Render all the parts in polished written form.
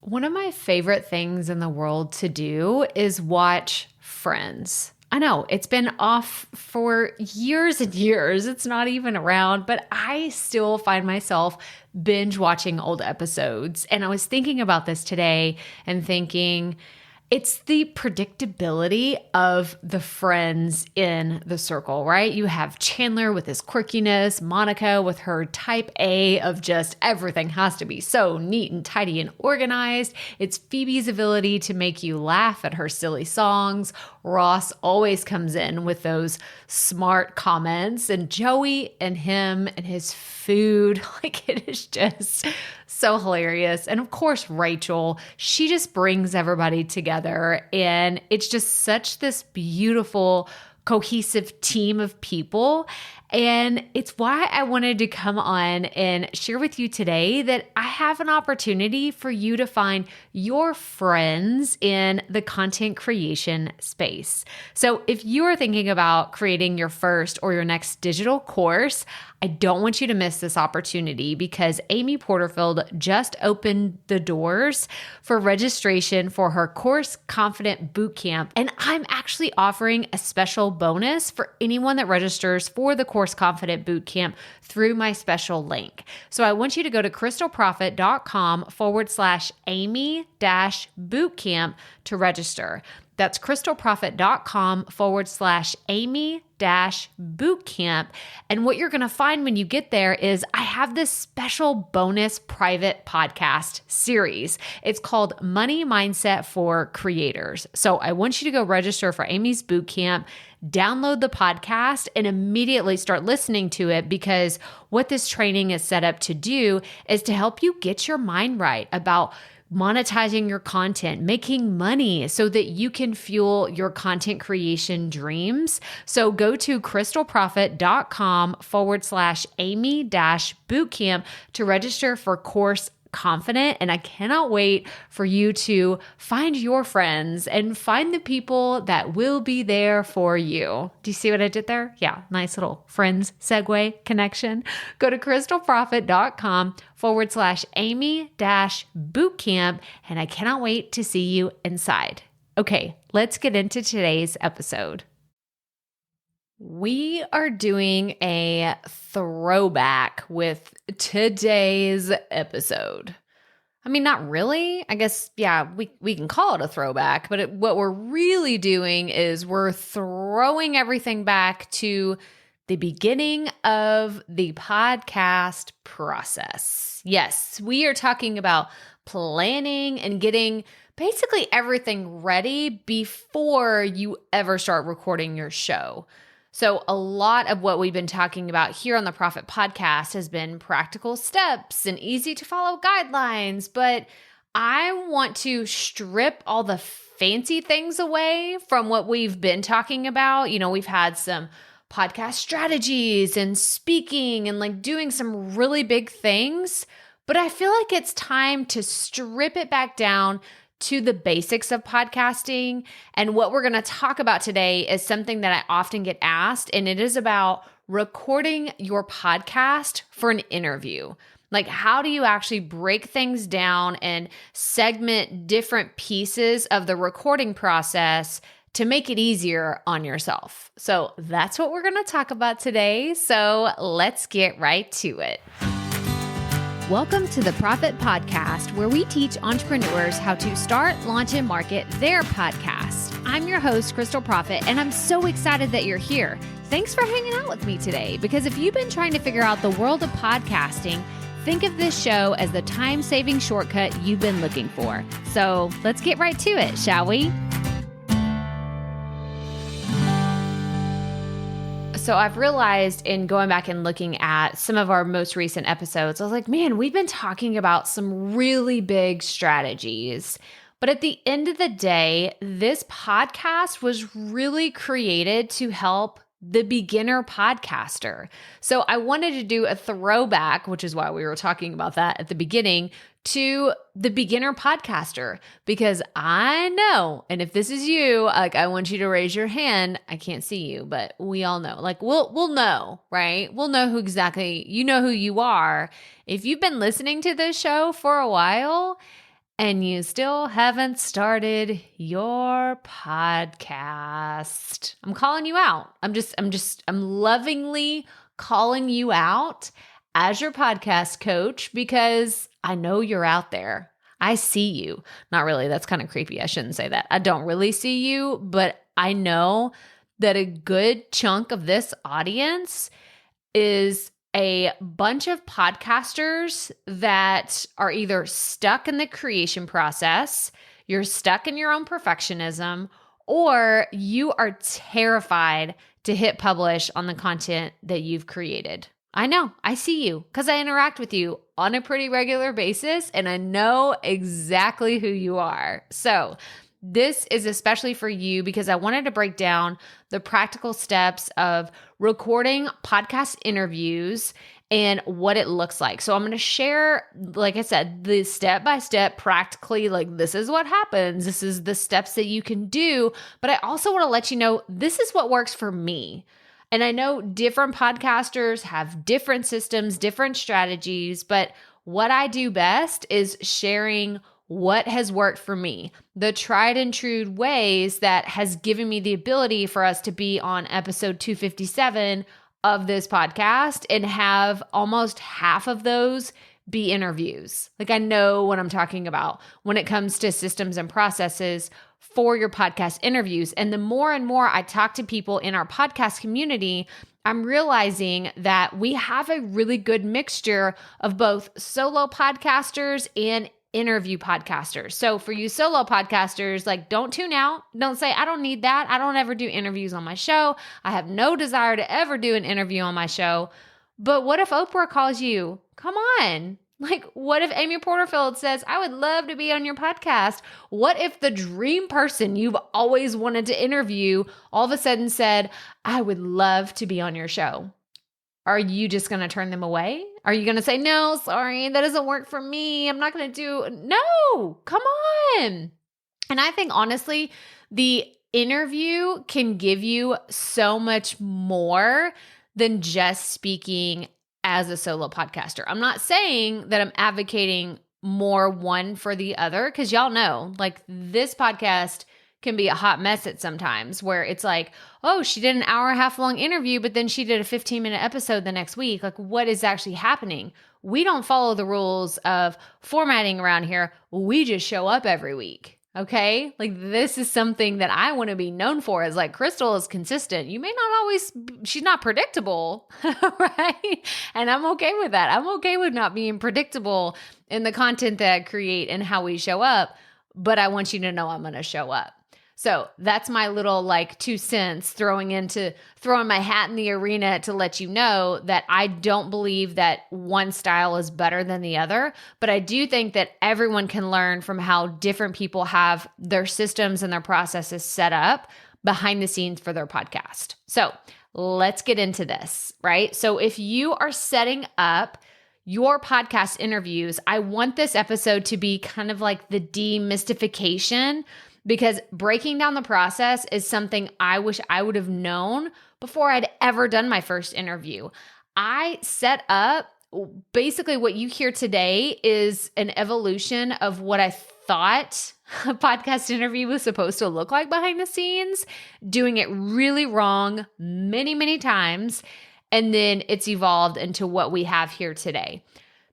One of my favorite things in the world to do is watch Friends. I know it's been off for years and years. It's not even around, but I still find myself binge watching old episodes. And I was thinking about this today and thinking, it's the predictability of the friends in the circle, right? You have Chandler with his quirkiness, Monica with her type A of just everything has to be so neat and tidy and organized. It's Phoebe's ability to make you laugh at her silly songs. Ross always comes in with those smart comments, and Joey and him and his food, like it is just so hilarious. And of course, Rachel, she just brings everybody together, and it's just such this beautiful, cohesive team of people. And it's why I wanted to come on and share with you today that I have an opportunity for you to find your friends in the content creation space. So if you are thinking about creating your first or your next digital course, I don't want you to miss this opportunity because Amy Porterfield just opened the doors for registration for her Course Confident Bootcamp. And I'm actually offering a special bonus for anyone that registers for the Course Confident Bootcamp through my special link. So I want you to go to crystalprofit.com/Amy-bootcamp to register. That's crystalprofit.com/Amy-bootcamp. And what you're going to find when you get there is I have this special bonus private podcast series. It's called Money Mindset for Creators. So I want you to go register for Amy's bootcamp, download the podcast, and immediately start listening to it, because what this training is set up to do is to help you get your mind right about monetizing your content, making money so that you can fuel your content creation dreams. So go to crystalprofit.com/Amy-bootcamp to register for Course Confident. And I cannot wait for you to find your friends and find the people that will be there for you. Do you see what I did there? Yeah, nice little friends segue connection. Go to crystalprofit.com/Amy-bootcamp. And I cannot wait to see you inside. Okay, let's get into today's episode. We are doing a throwback with today's episode. I mean, not really. I guess, yeah, we can call it a throwback, but what we're really doing is we're throwing everything back to the beginning of the podcast process. Yes, we are talking about planning and getting basically everything ready before you ever start recording your show. So a lot of what we've been talking about here on the Profit Podcast has been practical steps and easy to follow guidelines, but I want to strip all the fancy things away from what we've been talking about. You know, we've had some podcast strategies and speaking and like doing some really big things, but I feel like it's time to strip it back down to the basics of podcasting. And what we're going to talk about today is something that I often get asked, and it is about recording your podcast for an interview. Like, how do you actually break things down and segment different pieces of the recording process to make it easier on yourself? So that's what we're going to talk about today. So let's get right to it. Welcome to the Profit Podcast, where we teach entrepreneurs how to start, launch, and market their podcast. I'm your host, Crystal Profit, and I'm so excited that you're here. Thanks for hanging out with me today, because if you've been trying to figure out the world of podcasting, think of this show as the time-saving shortcut you've been looking for. So let's get right to it, shall we? So I've realized in going back and looking at some of our most recent episodes, I was like, man, we've been talking about some really big strategies. But at the end of the day, this podcast was really created to help the beginner podcaster. So I wanted to do a throwback, which is why we were talking about that at the beginning, to the beginner podcaster, because I know, and if this is you, like, I want you to raise your hand. I can't see you, but we all know, like, we'll know, right? We'll know who exactly, you know who you are. If you've been listening to this show for a while, and you still haven't started your podcast. I'm calling you out. I'm lovingly calling you out as your podcast coach because I know you're out there. I see you. Not really. That's kind of creepy. I shouldn't say that. I don't really see you, but I know that a good chunk of this audience is a bunch of podcasters that are either stuck in the creation process, you're stuck in your own perfectionism, or you are terrified to hit publish on the content that you've created. I know, I see you because I interact with you on a pretty regular basis and I know exactly who you are. So this is especially for you because I wanted to break down the practical steps of recording podcast interviews and what it looks like. So I'm going to share, like I said, the step-by-step practically, like this is what happens. This is the steps that you can do. But I also want to let you know, this is what works for me. And I know different podcasters have different systems, different strategies, but what I do best is sharing what has worked for me, the tried and true ways that has given me the ability for us to be on episode 257 of this podcast and have almost half of those be interviews. Like I know what I'm talking about when it comes to systems and processes for your podcast interviews. And the more and more I talk to people in our podcast community, I'm realizing that we have a really good mixture of both solo podcasters and interview podcasters. So for you solo podcasters, like don't tune out. Don't say, I don't need that. I don't ever do interviews on my show. I have no desire to ever do an interview on my show. But what if Oprah calls you? Come on. Like, what if Amy Porterfield says, I would love to be on your podcast? What if the dream person you've always wanted to interview all of a sudden said, I would love to be on your show? Are you just going to turn them away? Are you going to say, no, sorry, that doesn't work for me. I'm not going to do, no, come on. And I think honestly, the interview can give you so much more than just speaking as a solo podcaster. I'm not saying that I'm advocating more one for the other, because y'all know, like this podcast can be a hot mess at sometimes where it's like, oh, she did an hour and a half long interview, but then she did a 15-minute episode the next week. Like what is actually happening? We don't follow the rules of formatting around here. We just show up every week. Okay. Like this is something that I want to be known for is like Crystal is consistent. You may not always, she's not predictable, right? And I'm okay with that. I'm okay with not being predictable in the content that I create and how we show up, but I want you to know I'm going to show up. So that's my little like 2 cents throwing my hat in the arena to let you know that I don't believe that one style is better than the other, but I do think that everyone can learn from how different people have their systems and their processes set up behind the scenes for their podcast. So let's get into this, right? So if you are setting up your podcast interviews, I want this episode to be kind of like the demystification, because breaking down the process is something I wish I would have known before I'd ever done my first interview. I set up basically what you hear today is an evolution of what I thought a podcast interview was supposed to look like behind the scenes, doing it really wrong many, many times. And then it's evolved into what we have here today.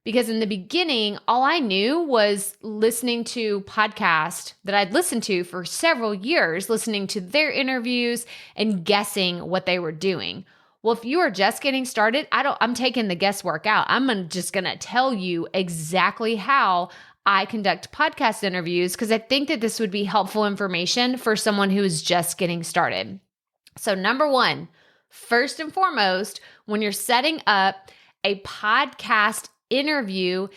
Because in the beginning, all I knew was listening to podcasts that I'd listened to for several years, listening to their interviews and guessing what they were doing. Well, if you are just getting started, I'm taking the guesswork out. I'm just going to tell you exactly how I conduct podcast interviews because I think that this would be helpful information for someone who is just getting started. So number one, first and foremost, when you're setting up a podcast interview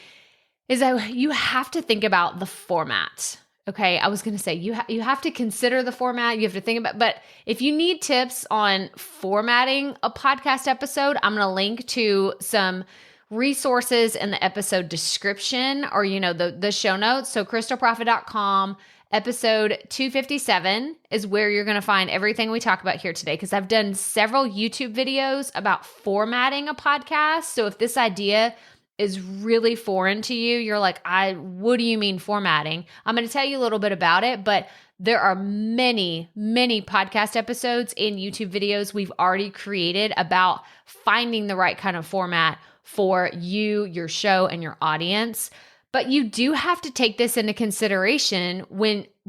is that you have to think about the format. Okay. I was going to say you have to consider the format. You have to think about, but if you need tips on formatting a podcast episode, I'm going to link to some resources in the episode description or, the show notes. So crystalprofit.com episode 257 is where you're going to find everything we talk about here today. Cause I've done several YouTube videos about formatting a podcast. So if this idea is really foreign to you, you're like, what do you mean formatting? I'm going to tell you a little bit about it, but there are many, many podcast episodes and YouTube videos we've already created about finding the right kind of format for you, your show, and your audience. But you do have to take this into consideration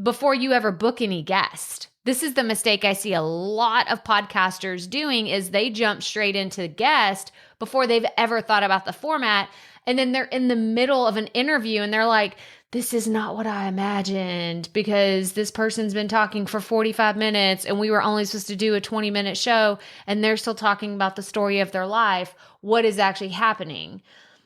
before you ever book any guest. This is the mistake I see a lot of podcasters doing is they jump straight into guest before they've ever thought about the format. And then they're in the middle of an interview and they're like, this is not what I imagined because this person's been talking for 45 minutes and we were only supposed to do a 20-minute show and they're still talking about the story of their life. What is actually happening?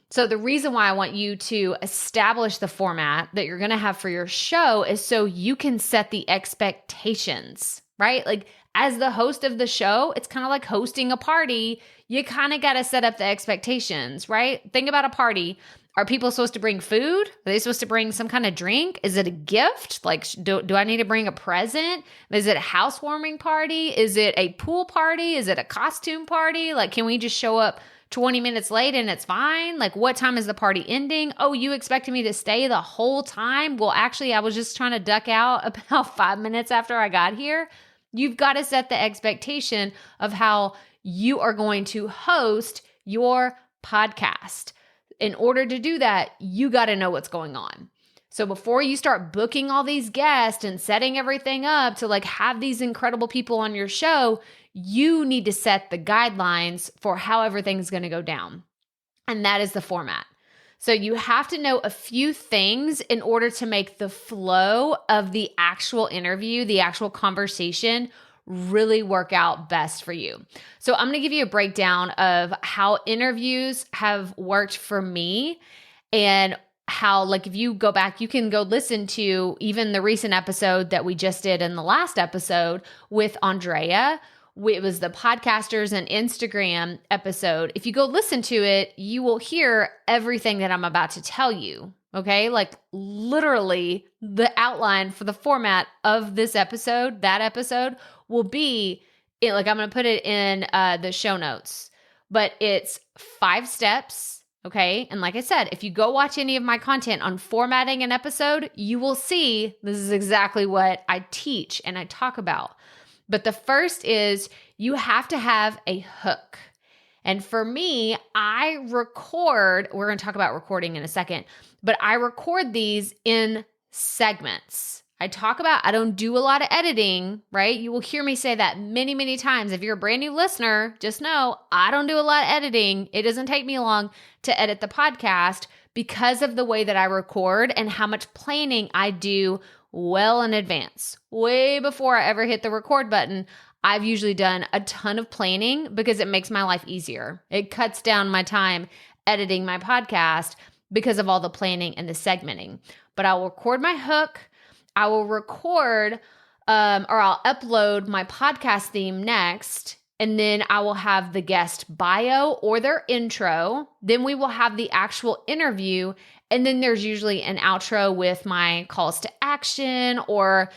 So the reason why I want you to establish the format that you're going to have for your show is so you can set the expectations, right? Like as the host of the show, it's kind of like hosting a party. You kind of got to set up the expectations, right? Think about a party. Are people supposed to bring food? Are they supposed to bring some kind of drink? Is it a gift? Like, do I need to bring a present? Is it a housewarming party? Is it a pool party? Is it a costume party? Like, can we just show up 20 minutes late and it's fine? Like, what time is the party ending? Oh, you expected me to stay the whole time? Well, actually, I was just trying to duck out about 5 minutes after I got here. You've got to set the expectation of how you are going to host your podcast. In order to do that, you got to know what's going on. So before you start booking all these guests and setting everything up to like have these incredible people on your show, you need to set the guidelines for how everything's going to go down. And that is the format. So you have to know a few things in order to make the flow of the actual interview, the actual conversation, really work out best for you. So I'm going to give you a breakdown of how interviews have worked for me and how, like, if you go back, you can go listen to even the recent episode that we just did in the last episode with Andrea. It was the podcasters and Instagram episode. If you go listen to it, you will hear everything that I'm about to tell you. Okay. Like literally the outline for the format of this episode, that episode will be like, I'm going to put it in the show notes, but it's 5 steps. Okay. And like I said, if you go watch any of my content on formatting an episode, you will see this is exactly what I teach and I talk about. But the first is you have to have a hook. And for me, I record, we're going to talk about recording in a second, but I record these in segments. I don't do a lot of editing, right? You will hear me say that many, many times. If you're a brand new listener, just know I don't do a lot of editing. It doesn't take me long to edit the podcast because of the way that I record and how much planning I do well in advance. Way before I ever hit the record button, I've usually done a ton of planning because it makes my life easier. It cuts down my time editing my podcast because of all the planning and the segmenting. But I'll record my hook. I will record or I'll upload my podcast theme next. And then I will have the guest bio or their intro. Then we will have the actual interview. And then there's usually an outro with my calls to action or,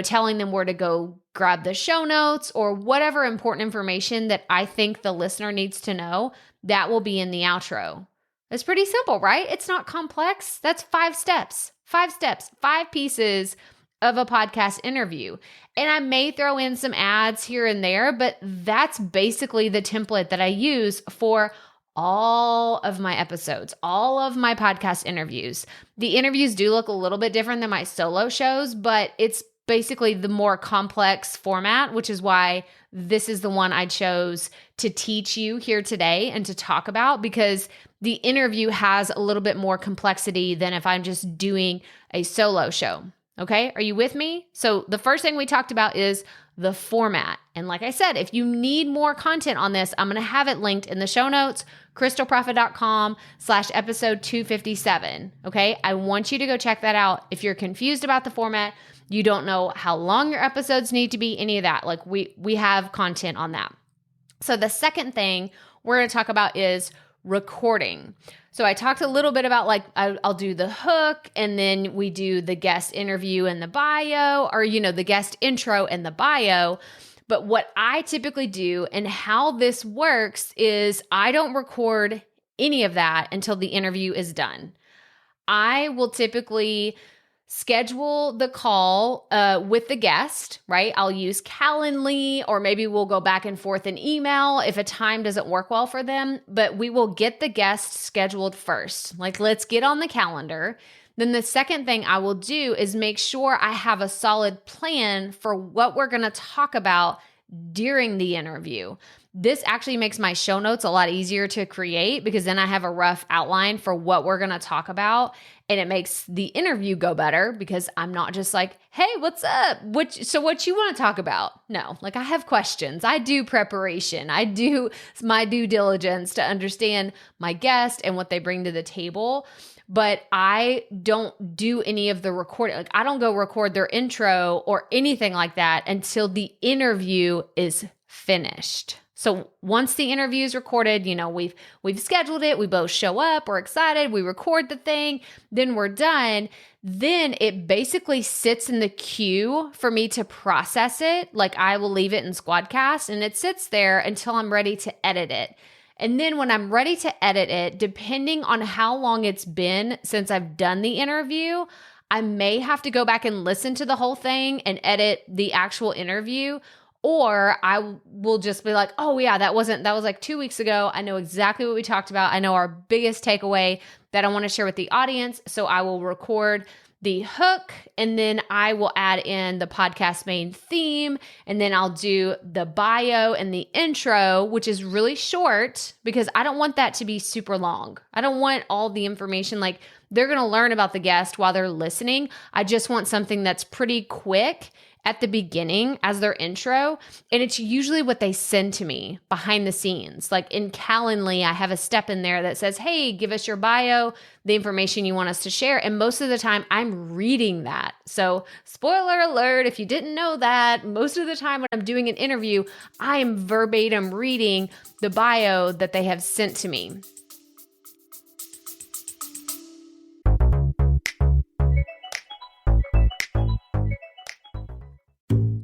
telling them where to go grab the show notes or whatever important information that I think the listener needs to know. That will be in the outro. It's pretty simple, right? It's not complex. That's 5 steps, 5 pieces of a podcast interview. And I may throw in some ads here and there, but that's basically the template that I use for all of my episodes, all of my podcast interviews. The interviews do look a little bit different than my solo shows, but it's basically the more complex format, which is why this is the one I chose to teach you here today and to talk about, because the interview has a little bit more complexity than if I'm just doing a solo show. Okay, are you with me? So the first thing we talked about is the format. And like I said, if you need more content on this, I'm going to have it linked in the show notes, crystalprofit.com/episode 257. Okay, I want you to go check that out. If you're confused about the format, you don't know how long your episodes need to be, any of that, like we have content on that. So the second thing we're going to talk about is recording. So I talked a little bit about I'll do the hook and then we do the guest interview and the bio or, the guest intro and the bio. But what I typically do and how this works is I don't record any of that until the interview is done. I will typically schedule the call with the guest, right? I'll use Calendly, or maybe we'll go back and forth in email if a time doesn't work well for them, but we will get the guest scheduled first. Like, let's get on the calendar. Then the second thing I will do is make sure I have a solid plan for what we're going to talk about during the interview. This actually makes my show notes a lot easier to create because then I have a rough outline for what we're going to talk about, and it makes the interview go better because I'm not just like, hey, what's up? What you want to talk about? No, like I have questions. I do preparation. I do my due diligence to understand my guest and what they bring to the table. But I don't do any of the recording. Like, I don't go record their intro or anything like that until the interview is finished. So once the interview is recorded, we've scheduled it, we both show up, we're excited, we record the thing, then we're done. Then it basically sits in the queue for me to process it. Like, I will leave it in Squadcast and it sits there until I'm ready to edit it. And then when I'm ready to edit it, depending on how long it's been since I've done the interview, I may have to go back and listen to the whole thing and edit the actual interview. Or I will just be like, oh yeah, that was like 2 weeks ago. I know exactly what we talked about. I know our biggest takeaway that I want to share with the audience. So I will record the hook, and then I will add in the podcast main theme, and then I'll do the bio and the intro, which is really short because I don't want that to be super long. I don't want all the information, like they're going to learn about the guest while they're listening. I just want something that's pretty quick at the beginning as their intro. And it's usually what they send to me behind the scenes. Like in Calendly, I have a step in there that says, hey, give us your bio, the information you want us to share. And most of the time I'm reading that. So spoiler alert, if you didn't know that, most of the time when I'm doing an interview, I am verbatim reading the bio that they have sent to me.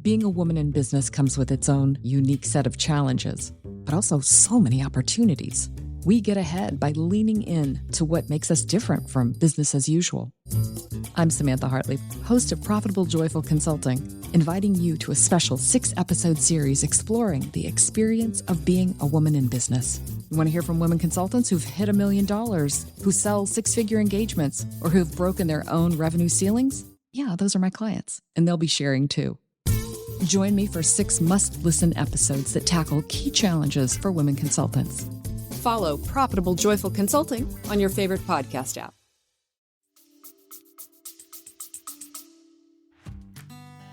Being a woman in business comes with its own unique set of challenges, but also so many opportunities. We get ahead by leaning in to what makes us different from business as usual. I'm Samantha Hartley, host of Profitable Joyful Consulting, inviting you to a special 6-episode series exploring the experience of being a woman in business. You want to hear from women consultants who've hit $1 million, who sell 6-figure engagements, or who've broken their own revenue ceilings? Yeah, those are my clients, and they'll be sharing too. Join me for 6 must-listen episodes that tackle key challenges for women consultants. Follow Profitable Joyful Consulting on your favorite podcast app.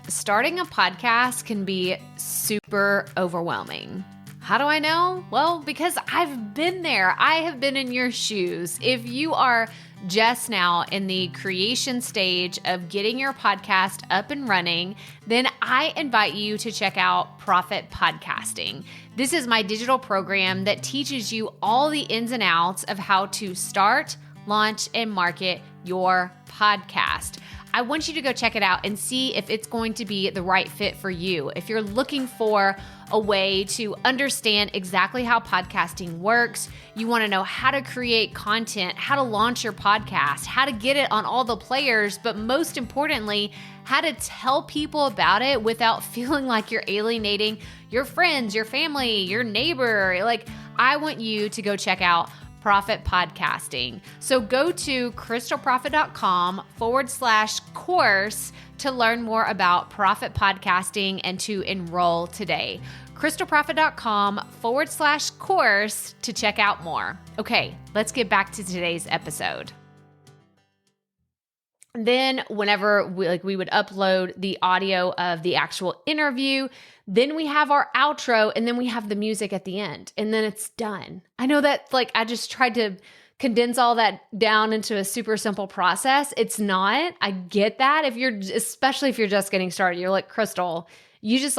Starting a podcast can be super overwhelming. How do I know? Well, because I've been there. I have been in your shoes. If you are just now in the creation stage of getting your podcast up and running, then I invite you to check out Profit Podcasting. This is my digital program that teaches you all the ins and outs of how to start, launch, and market your podcast. I want you to go check it out and see if it's going to be the right fit for you. If you're looking for a way to understand exactly how podcasting works, you want to know how to create content, how to launch your podcast, how to get it on all the players, but most importantly, how to tell people about it without feeling like you're alienating your friends, your family, your neighbor. Like, I want you to go check out Profit Podcasting. So go to crystalprofit.com/course to learn more about Profit Podcasting and to enroll today. crystalprofit.com/course to check out more. Okay, let's get back to today's episode. Then whenever we would upload the audio of the actual interview, then we have our outro, and then we have the music at the end, and then it's done. I know that I just tried to condense all that down into a super simple process. It's not. I get that. Especially if you're just getting started, you're like, Crystal, you just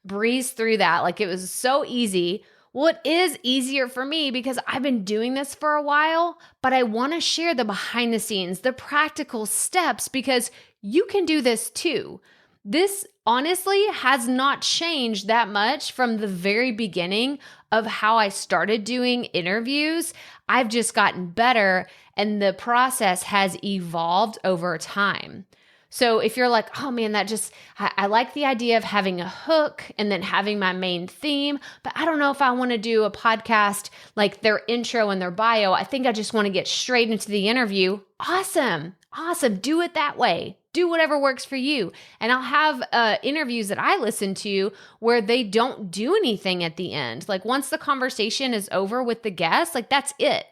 breeze through that. Like, it was so easy. Well, it is easier for me because I've been doing this for a while, but I want to share the behind the scenes, the practical steps, because you can do this too. This honestly has not changed that much from the very beginning of how I started doing interviews. I've just gotten better and the process has evolved over time. So if you're like, oh man, I like the idea of having a hook and then having my main theme, but I don't know if I want to do a podcast like their intro and their bio. I think I just want to get straight into the interview. Awesome. Do it that way. Do whatever works for you. And I'll have interviews that I listen to where they don't do anything at the end. Like once the conversation is over with the guest, like that's it.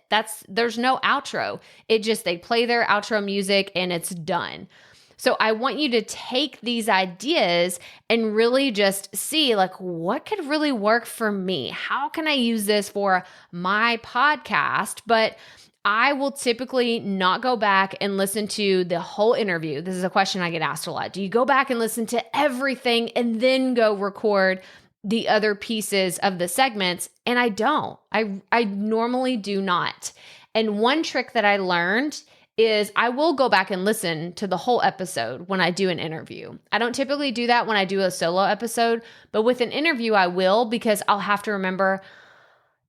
There's no outro. They play their outro music and it's done. So I want you to take these ideas and really just see like what could really work for me? How can I use this for my podcast? But I will typically not go back and listen to the whole interview. This is a question I get asked a lot. Do you go back and listen to everything and then go record the other pieces of the segments? And I don't. I normally do not. And one trick that I learned is I will go back and listen to the whole episode when I do an interview. I don't typically do that when I do a solo episode, but with an interview I will, because I'll have to remember,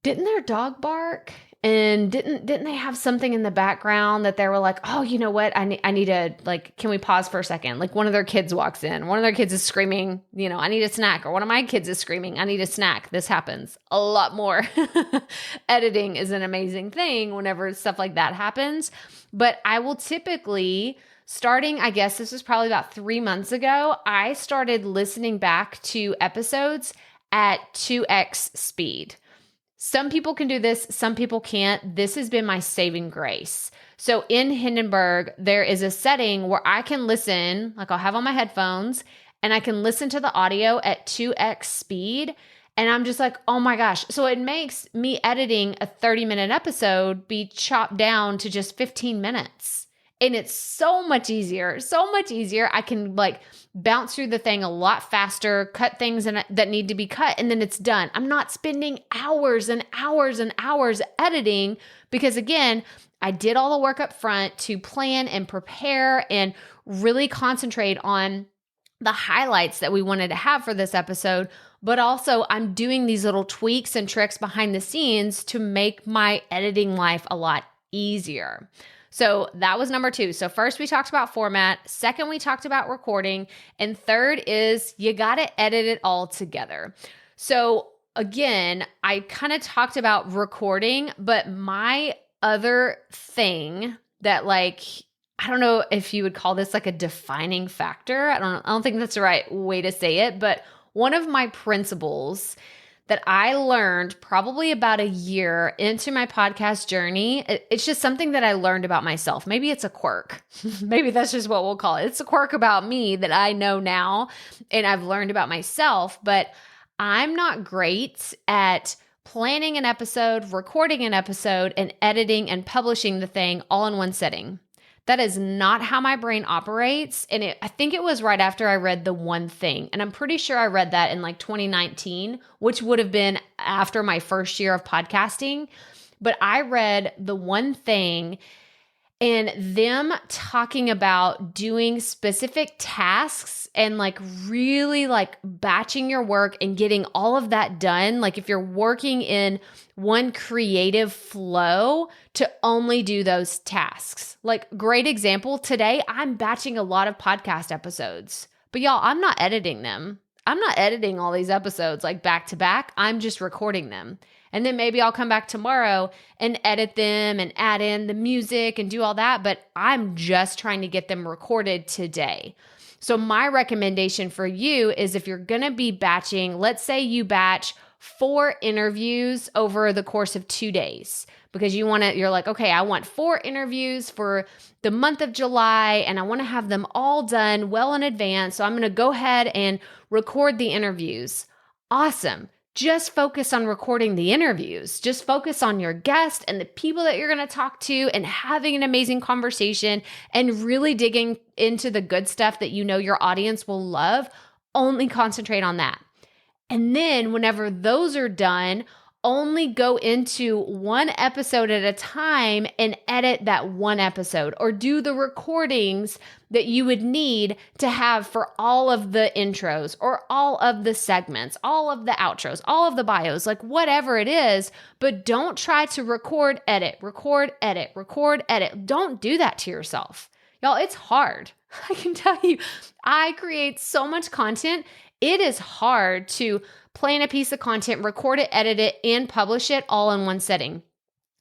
didn't their dog bark? And didn't they have something in the background that they were like, oh, you know what? I need to, like, can we pause for a second? Like one of their kids walks in, one of their kids is screaming, I need a snack, or one of my kids is screaming, I need a snack. This happens a lot more. Editing is an amazing thing whenever stuff like that happens. But I will typically, starting, I guess this was probably about 3 months ago, I started listening back to episodes at 2x speed. Some people can do this, some people can't. This has been my saving grace. So in Hindenburg, there is a setting where I can listen, like I'll have on my headphones, and I can listen to the audio at 2x speed. And I'm just like, oh my gosh. So it makes me editing a 30-minute episode be chopped down to just 15 minutes. And it's so much easier, I can like bounce through the thing a lot faster, cut things that need to be cut, and then it's done. I'm not spending hours and hours and hours editing because, again, I did all the work up front to plan and prepare and really concentrate on the highlights that we wanted to have for this episode. But also I'm doing these little tweaks and tricks behind the scenes to make my editing life a lot easier. So that was number 2. So first we talked about format. Second, we talked about recording. And third is you got to edit it all together. So again, I kind of talked about recording, but my other thing that I don't know if you would call this like a defining factor. I don't think that's the right way to say it, but one of my principles that I learned probably about a year into my podcast journey. It's just something that I learned about myself. Maybe it's a quirk. Maybe that's just what we'll call it. It's a quirk about me that I know now and I've learned about myself, but I'm not great at planning an episode, recording an episode, and editing and publishing the thing all in one sitting. That is not how my brain operates. And I think it was right after I read The One Thing. And I'm pretty sure I read that in 2019, which would have been after my first year of podcasting. But I read The One Thing and them talking about doing specific tasks and really batching your work and getting all of that done. Like if you're working in one creative flow to only do those tasks. Great example, today I'm batching a lot of podcast episodes, but y'all, I'm not editing them. I'm not editing all these episodes back to back. I'm just recording them. And then maybe I'll come back tomorrow and edit them and add in the music and do all that. But I'm just trying to get them recorded today. So my recommendation for you is if you're going to be batching, let's say you batch 4 interviews over the course of 2 days because you're like, okay, I want 4 interviews for the month of July and I want to have them all done well in advance. So I'm going to go ahead and record the interviews. Awesome. Just focus on recording the interviews. Just focus on your guest and the people that you're going to talk to and having an amazing conversation and really digging into the good stuff that you know your audience will love. Only concentrate on that. And then whenever those are done, only go into one episode at a time and edit that one episode, or do the recordings that you would need to have for all of the intros or all of the segments, all of the outros, all of the bios, like whatever it is, but don't try to record, edit, record, edit, record, edit. Don't do that to yourself. Y'all, it's hard. I can tell you, I create so much content. It is hard to plan a piece of content, record it, edit it, and publish it all in one setting.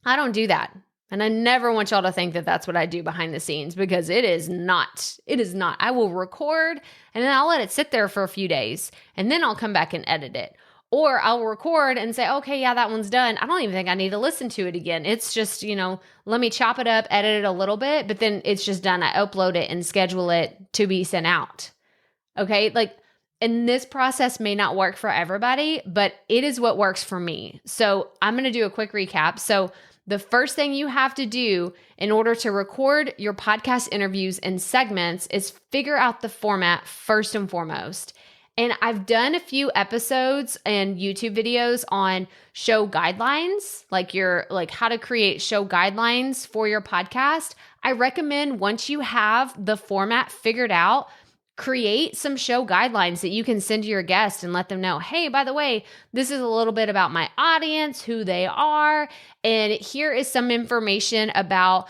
I don't do that. And I never want y'all to think that that's what I do behind the scenes, because it is not. It is not. I will record and then I'll let it sit there for a few days and then I'll come back and edit it. Or I'll record and say, okay, yeah, that one's done. I don't even think I need to listen to it again. It's just, let me chop it up, edit it a little bit, but then it's just done. I upload it and schedule it to be sent out. Okay. And this process may not work for everybody, but it is what works for me. So I'm going to do a quick recap. So the first thing you have to do in order to record your podcast interviews and segments is figure out the format first and foremost. And I've done a few episodes and YouTube videos on show guidelines, like how to create show guidelines for your podcast. I recommend once you have the format figured out, create some show guidelines that you can send to your guests and let them know, hey, by the way, this is a little bit about my audience, who they are, and here is some information about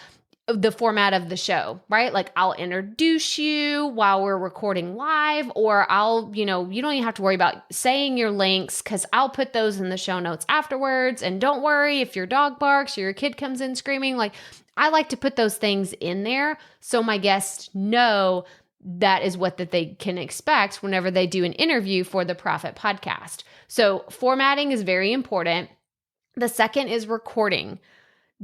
the format of the show, right? Like I'll introduce you while we're recording live, or you don't even have to worry about saying your links because I'll put those in the show notes afterwards. And don't worry if your dog barks or your kid comes in screaming, like I like to put those things in there so my guests know that is what that they can expect whenever they do an interview for the Profit Podcast. So formatting is very important. The second is recording.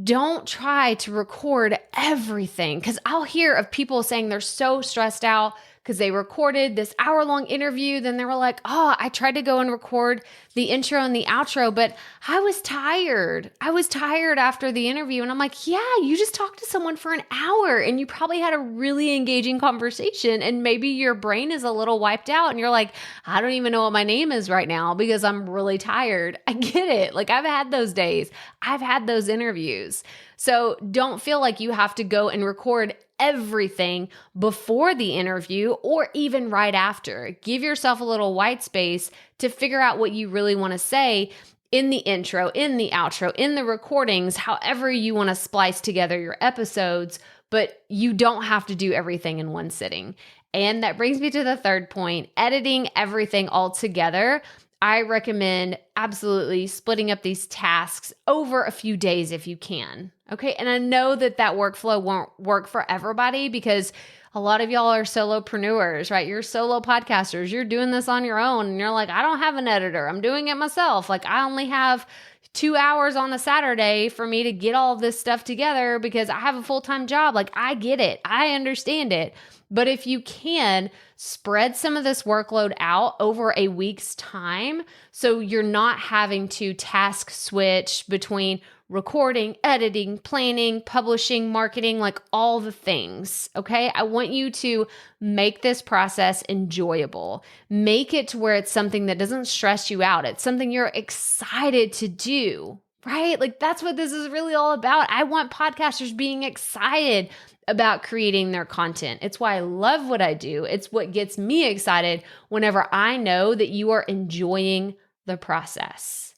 Don't try to record everything, because I'll hear of people saying they're so stressed out because they recorded this hour-long interview. Then they were like, oh, I tried to go and record the intro and the outro, but I was tired. I was tired after the interview. And I'm like, yeah, you just talked to someone for an hour and you probably had a really engaging conversation. And maybe your brain is a little wiped out and you're like, I don't even know what my name is right now because I'm really tired. I get it. Like I've had those days. I've had those interviews. So don't feel like you have to go and record everything before the interview or even right after. Give yourself a little white space to figure out what you really want to say in the intro, in the outro, in the recordings, however you want to splice together your episodes, but you don't have to do everything in one sitting. And that brings me to the third point, editing everything all together. I recommend absolutely splitting up these tasks over a few days if you can. Okay. And I know that workflow won't work for everybody because a lot of y'all are solopreneurs, right? You're solo podcasters. You're doing this on your own. And you're like, I don't have an editor. I'm doing it myself. Like I only have 2 hours on a Saturday for me to get all of this stuff together because I have a full-time job. Like I get it. I understand it. But if you can, spread some of this workload out over a week's time so you're not having to task switch between recording, editing, planning, publishing, marketing, like all the things, okay? I want you to make this process enjoyable. Make it to where it's something that doesn't stress you out. It's something you're excited to do, right? Like that's what this is really all about. I want podcasters being excited about creating their content. It's why I love what I do. It's what gets me excited whenever I know that you are enjoying the process.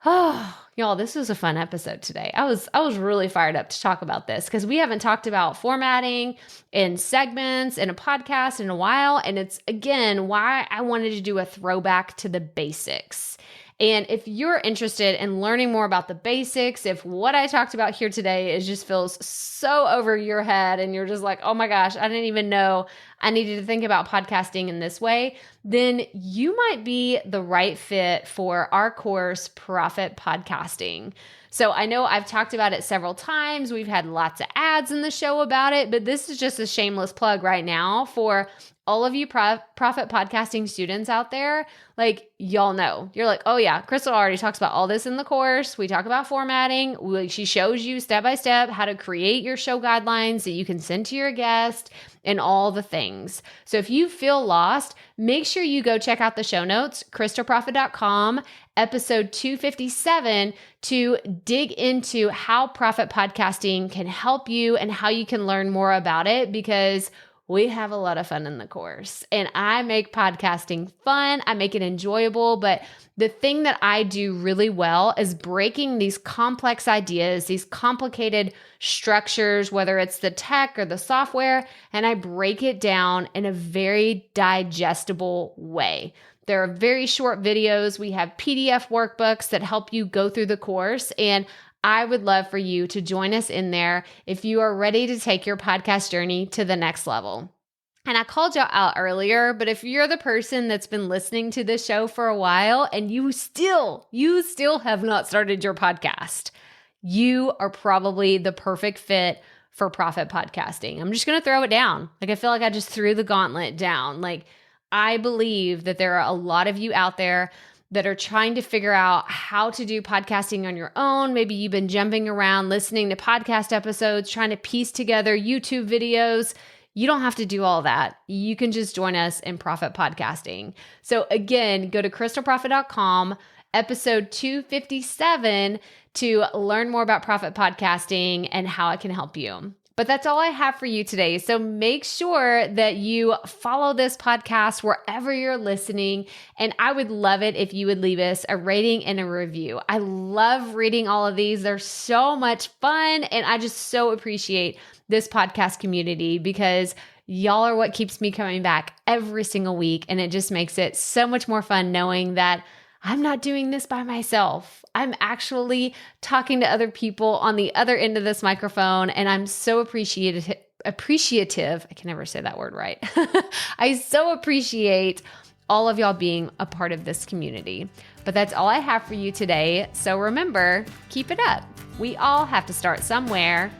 Oh, y'all, this was a fun episode today. I was really fired up to talk about this because we haven't talked about formatting and segments in a podcast in a while. And it's, again, why I wanted to do a throwback to the basics. And if you're interested in learning more about the basics, if what I talked about here today just feels so over your head and you're just like, oh my gosh, I didn't even know I needed to think about podcasting in this way, then you might be the right fit for our course, Profit Podcasting. So I know I've talked about it several times. We've had lots of ads in the show about it, but this is just a shameless plug right now for all of you profit podcasting students out there. Like, y'all know, you're like, oh yeah, Crystal already talks about all this in the course. We talk about formatting. She shows you step by step how to create your show guidelines that you can send to your guest. and all the things. So if you feel lost, make sure you go check out the show notes, crystalprofit.com, episode 257, to dig into how profit podcasting can help you and how you can learn more about it, because we have a lot of fun in the course. And I make podcasting fun. I make it enjoyable. But the thing that I do really well is breaking these complex ideas, these complicated structures, whether it's the tech or the software, and I break it down in a very digestible way. There are very short videos. We have PDF workbooks that help you go through the course. And I would love for you to join us in there if you are ready to take your podcast journey to the next level. And I called y'all out earlier, but if you're the person that's been listening to this show for a while and you still have not started your podcast, you are probably the perfect fit for profit podcasting. I'm just going to throw it down. I feel like I just threw the gauntlet down. I believe that there are a lot of you out there that are trying to figure out how to do podcasting on your own. Maybe you've been jumping around, listening to podcast episodes, trying to piece together YouTube videos. You don't have to do all that. You can just join us in profit podcasting. So again, go to crystalprofit.com, episode 257, to learn more about profit podcasting and how it can help you. But that's all I have for you today. So make sure that you follow this podcast wherever you're listening. And I would love it if you would leave us a rating and a review. I love reading all of these. They're so much fun. And I just so appreciate this podcast community, because y'all are what keeps me coming back every single week. And it just makes it so much more fun knowing that I'm not doing this by myself. I'm actually talking to other people on the other end of this microphone, and I'm so appreciative. I can never say that word right. I so appreciate all of y'all being a part of this community. But that's all I have for you today. So remember, keep it up. We all have to start somewhere.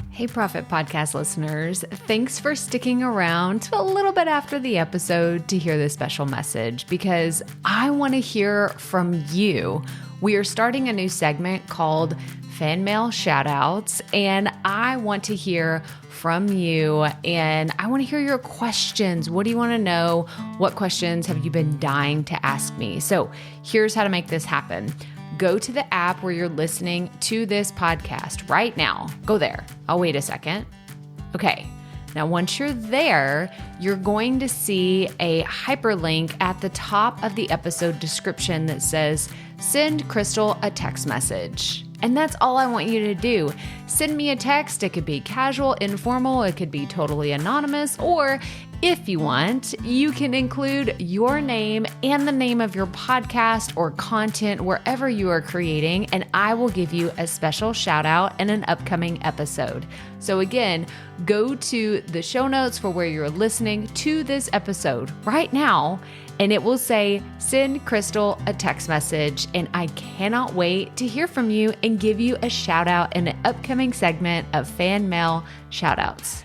Hey, Profit Podcast listeners, thanks for sticking around to a little bit after the episode to hear this special message, because I want to hear from you. We are starting a new segment called Fan Mail Shoutouts, and I want to hear from you, and I want to hear your questions. What do you want to know? What questions have you been dying to ask me? So here's how to make this happen. Go to the app where you're listening to this podcast right now. Go there. I'll wait a second. Okay. Now, once you're there, you're going to see a hyperlink at the top of the episode description that says, send Crystal a text message. And that's all I want you to do. Send me a text. It could be casual, informal. It could be totally anonymous. Or if you want, you can include your name and the name of your podcast or content wherever you are creating, and I will give you a special shout out in an upcoming episode. So again, go to the show notes for where you're listening to this episode right now, and it will say, send Crystal a text message. And I cannot wait to hear from you and give you a shout out in an upcoming segment of Fan Mail Shoutouts.